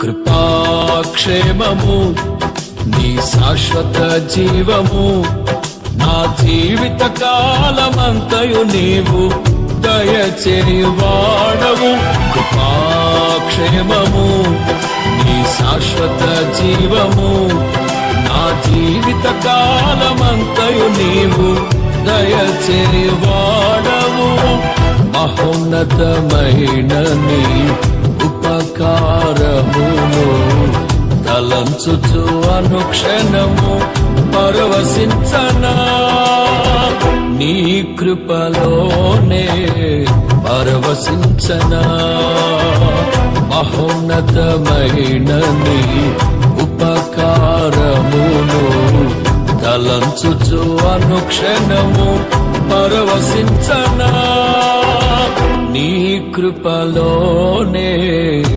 కృపాక్షేమము నీ శాశ్వత జీవము నా జీవిత కాలమంతయు నీవు దయచేయువాడవు. కృపాక్షేమము నీ శాశ్వత జీవము నా జీవిత కాలమంతయు నీవు దయచేయువాడవు. మహోన్నతమైన నీ ఉపకారమును తలంచుచు అనుక్షణము పరవశించనా, నీ కృపలోనే పరవశించనా. మహోన్నతమైన నీ ఉపకారమును తలంచుచు అనుక్షణము పరవశించనా, నీ కృపలోనే